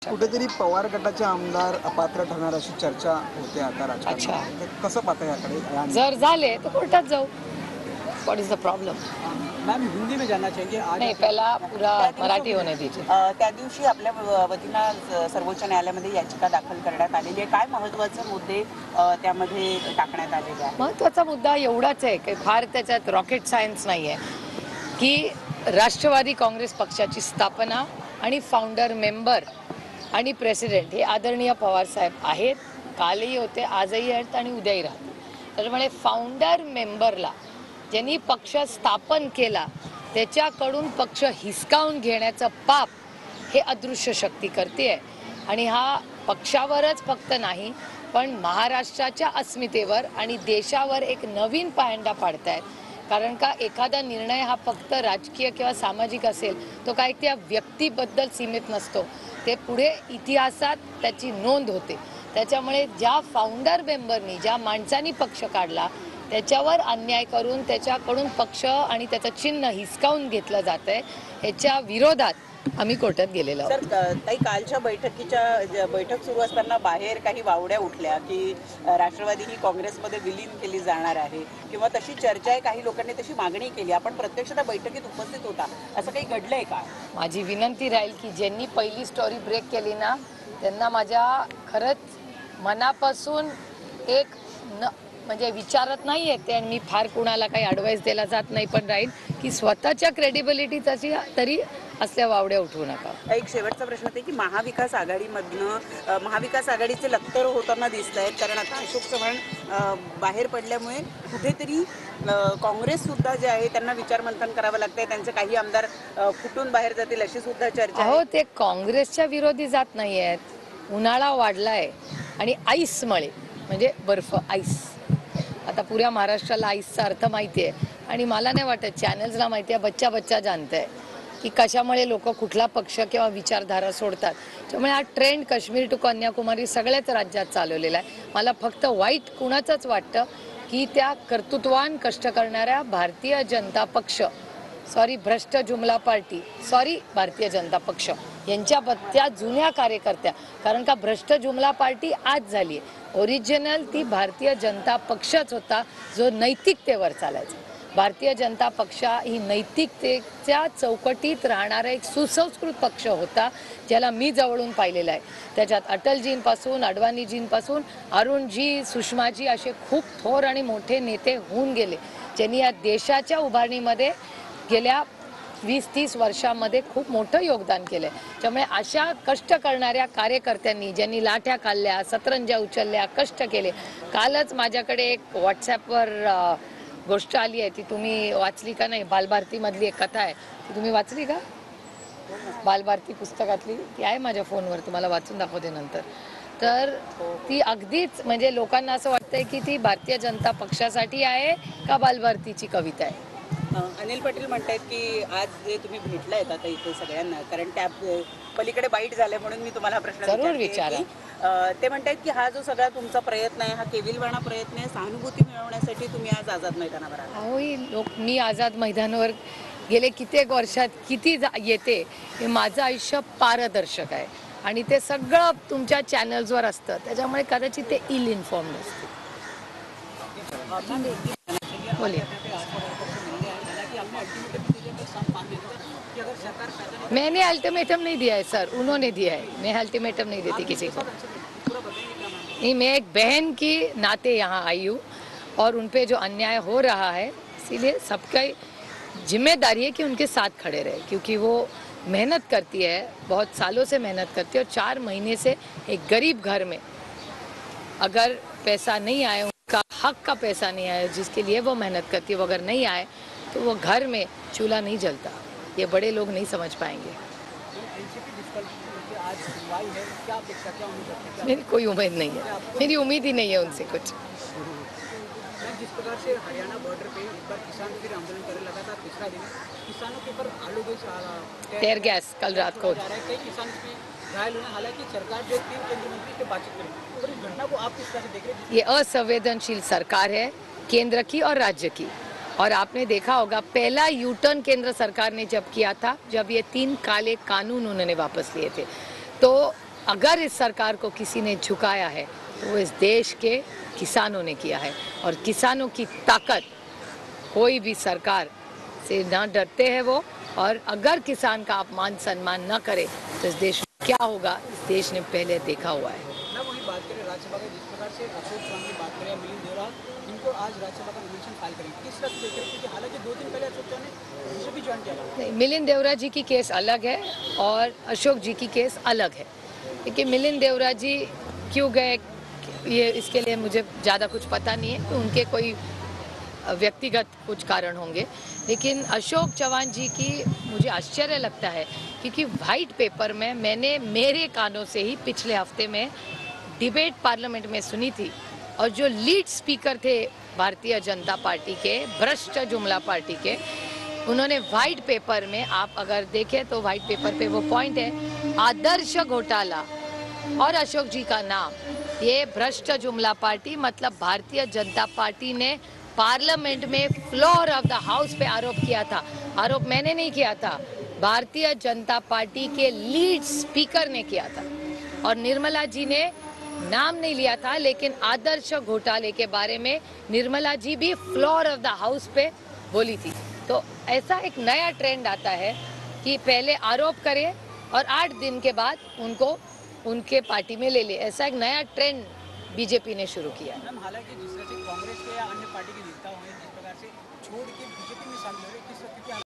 कुठेतरी पवार गटाचे आमदार अपात्र ठरणार अशी चर्चा होते आता राजकारणात. कसं पाहता याकडे? जर झाले तो कोर्टात जाऊ. What is the problem? Ma'am Hindi में जानना चाहिए आज नहीं, पहला पूरा मराठी होने दीजिए. त्या दिवशी आपल्या वतीनं सर्वोच्च न्यायालयामध्ये याचिका दाखल करण्यात आलेली आहे. काय महत्त्वाचे मुद्दे त्यामध्ये टाकण्यात आलेले आहेत? महत्त्वाचा मुद्दा एवढाच आहे की फार त्याच्यात रॉकेट सायन्स नाही आहे की राष्ट्रवादी काँग्रेस पक्षाची स्थापना आणि फाउंडर मेंबर आणि प्रेसिडेंट हे आदरणीय पवारसाहेब आहेत. कालही होते, आजही आहेत आणि उद्याही राहतील. त्यामुळे फाउंडर मेंबरला ज्यांनी पक्ष स्थापन केला त्याच्याकडून पक्ष हिसकावून घेण्याचं पाप हे अदृश्य शक्ती करते आहे. आणि हा पक्षावरच फक्त नाही पण महाराष्ट्राच्या अस्मितेवर आणि देशावर एक नवीन पायंडा पाडतायत. कारण का एखादा निर्णय हा फक्त राजकीय किंवा सामाजिक असेल तो काय त्या व्यक्तीबद्दल सीमित नसतो, ते पुढे इतिहासात त्याची नोंद होते. त्याच्यामुळे ज्या फाउंडर मेंबरनी ज्या माणसांनी पक्ष काढला त्याच्यावर अन्याय करून त्याच्याकडून पक्ष आणि त्याचं चिन्ह हिसकावून घेतलं जात आहे, ह्याच्या विरोधात आम्ही कोर्टात गेलेलो आहोत. सर, काही कालच्या बैठक सुरू असताना बाहेर काही वावड्या उठल्या की राष्ट्रवादी ही काँग्रेसमध्ये विलीन केली जाणार आहे किंवा तशी चर्चा आहे, काही लोकांनी तशी मागणी केली. आपण प्रत्यक्ष त्या बैठकीत उपस्थित होता, असं काही घडलंय का? माझी विनंती राहील की ज्यांनी पहिली स्टोरी ब्रेक केली ना त्यांना माझ्या खरंच मनापासून एक म्हणजे विचारत नाही येते आणि मी फार कुणाला काही ॲडवाईस द्यायला जात नाही, पण राहील की स्वतःच्या क्रेडिबिलिटी तरी असल्या वावड्या उठवू नका. एक शेवटचा प्रश्न आहे की महाविकास आघाडीमधनं महाविकास आघाडीचे लक्तर होताना दिसत आहेत. कारण आता अशोक चव्हाण बाहेर पडल्यामुळे कुठेतरी काँग्रेस सुद्धा जे आहे त्यांना विचारमंथन करावं लागतंय. त्यांचे काही आमदार फुटून बाहेर जातील अशी सुद्धा चर्चा आहे. हो, ते काँग्रेसच्या विरोधी जात नाही आहेत. उन्हाळा वाढलाय आणि आईसमुळे म्हणजे बर्फ आईस, आता पुऱ्या महाराष्ट्राला आईसचा अर्थ माहिती आहे आणि मला नाही वाटत चॅनल्सला माहिती आहे, बच्चा जाणत आहे की कशामुळे लोक कुठला पक्ष किंवा विचारधारा सोडतात. त्यामुळे हा ट्रेंड काश्मीर टू कन्याकुमारी सगळ्याच राज्यात चालवलेला आहे. मला फक्त वाईट कुणाचंच वाटतं की त्या कर्तृत्वान कष्ट करणाऱ्या भारतीय जनता पक्ष भ्रष्ट जुमला पार्टी भारतीय जनता पक्ष यांच्या त्या जुन्या कार्यकर्त्या, कारण का भ्रष्ट जुमला पार्टी आज झाली आहे, ओरिजिनल ती भारतीय जनता पक्षच होता जो नैतिकतेवर चालायचा. भारतीय जनता पक्ष ही नैतिकतेच्या चौकटीत राहणारा एक सुसंस्कृत पक्ष होता ज्याला मी जवळून पाहिलेला आहे. त्याच्यात अटलजींपासून अडवाणीजींपासून अरुणजी, सुषमाजी असे खूप थोर आणि मोठे नेते होऊन गेले ज्यांनी या देशाच्या उभारणीमध्ये गेल्या 20-30 वर्षामध्ये खूप मोठं योगदान केलंय. त्यामुळे अशा कष्ट करणाऱ्या कार्यकर्त्यांनी ज्यांनी लाठ्या काढल्या, सतरंज्या उचलल्या, कष्ट केले. कालच माझ्याकडे एक व्हॉट्सॲपवर गोष्ट आली आहे, ती तुम्ही वाचली का? नाही, बालभारतीमधली एक कथा आहे, ती तुम्ही वाचली का? बालभारती पुस्तकातली ती आहे माझ्या फोनवर, तुम्हाला वाचून दाखवते नंतर. तर ती अगदीच म्हणजे लोकांना असं वाटतंय की ती भारतीय जनता पक्षासाठी आहे का बालभारतीची कविता आहे. अनिल पाटील म्हणतायत की आज जे तुम्ही भेटलायत आता इथे सगळ्यांना, कारण त्या पलीकडे बाईट झाले म्हणून मी तुम्हाला प्रश्न जरूर विचारा. ते म्हणतायत की हा जो सगळा तुमचा प्रयत्न आहे हा केविलवाणा प्रयत्न आहे, सहानुभूती मिळवण्यासाठी तुम्ही आज आझाद मैदानावर आला. हो, मी आझाद मैदानावर गेले कित्येक वर्षात किती येते, हे माझं आयुष्य पारदर्शक आहे आणि ते सगळं तुमच्या चॅनल्सवर असतं, त्याच्यामुळे कदाचित ते इल इन्फॉर्म्ड असते. बोलिए. मैंने अल्टीमेटम नहीं दिया है सर, उन्होंने दिया है. मैं अल्टीमेटम नहीं देती किसी को. नहीं, मैं एक बहन की नाते यहाँ आई हूँ और उन पे जो अन्याय हो रहा है इसीलिए सबका जिम्मेदारी है कि उनके साथ खड़े रहे, क्योंकि वो मेहनत करती है, बहुत सालों से मेहनत करती है और 4 महीने से एक गरीब घर में अगर पैसा नहीं आए, उनका हक का पैसा नहीं आया जिसके लिए वो मेहनत करती है, वो अगर नहीं आए तो वो घर में चूल्हा नहीं जलता. ये बड़े लोग नहीं समझ पाएंगे. मेरी कोई उम्मीद नहीं है, मेरी उम्मीद ही नहीं है उनसे कुछ. जिस प्रकार से हरियाणा बॉर्डर पे एक बार किसान फिर आंदोलन करने लगा था, तीसरा दिन किसानों के ऊपर आलू टेयर गैस कल रात को कई किसान इसमें घायल हुए. हालांकि सरकार जो 3 केंद्रीय मंत्री से बातचीत करेगी, और इस घटना को आप किस तरह से देख रहे हैं? ये असंवेदनशील सरकार है, केंद्र की और राज्य की. और आपने देखा होगा पहला यूटर्न केंद्र सरकार ने जब किया था, जब ये 3 काले कानून उन्होंने वापस लिए थे, तो अगर इस सरकार को किसी ने झुकाया है तो वो इस देश के किसानों ने किया है, और किसानों की ताकत कोई भी सरकार से ना डरते हैं वो। और अगर किसान का अपमान सम्मान न करे तो इस देश में क्या होगा, इस देश ने पहले देखा हुआ है। ना वही बात करें राज्यसभा की, जिस प्रकार से अशोक चौहान की बात करें, मिलिंद देवरा, इनको आज राज्यसभा का नॉमिनेशन फाइल करेंगे, किस तरह से देख रहे हैं? क्योंकि हालांकि 2 दिन पहले अशोक चौहान ने बीजेपी ज्वाइन किया था। नहीं, मिलिंद देवरा जी की केस अलग है और अशोक जी की केस अलग है। क्योंकि मिलिंद देवरा जी क्यों गए, ये इसके लिए मुझे ज़्यादा कुछ पता नहीं है, तो उनके कोई व्यक्तिगत कुछ कारण होंगे। लेकिन अशोक चौहान जी की मुझे आश्चर्य लगता है, क्योंकि वाइट पेपर में मैंने मेरे कानों से ही पिछले हफ्ते में डिबेट पार्लियामेंट में सुनी थी, और जो लीड स्पीकर थे भारतीय जनता पार्टी के, भ्रष्ट जुमला पार्टी के, उन्होंने वाइट पेपर में, आप अगर देखें तो वाइट पेपर पे वो पॉइंट है, आदर्श घोटाला और अशोक जी का नाम, ये भ्रष्ट जुमला पार्टी मतलब भारतीय जनता पार्टी ने पार्लियामेंट में फ्लोर ऑफ द हाउस पे आरोप किया था। आरोप मैंने नहीं किया था, भारतीय जनता पार्टी के लीड स्पीकर ने किया था, और निर्मला जी ने नाम नहीं लिया था, लेकिन आदर्श घोटाले के बारे में निर्मला जी भी फ्लोर ऑफ द हाउस पे बोली थी। तो ऐसा एक नया ट्रेंड आता है कि पहले आरोप करे और 8 दिन के बाद उनको उनके पार्टी में ले ले, ऐसा एक नया ट्रेंड बीजेपी ने शुरू किया है। मैम, हालांकि जिस तरह से कांग्रेस के या अन्य पार्टी के नेता हुए, जिस प्रकार से छोड़ के बीजेपी में शामिल हो रहे, किस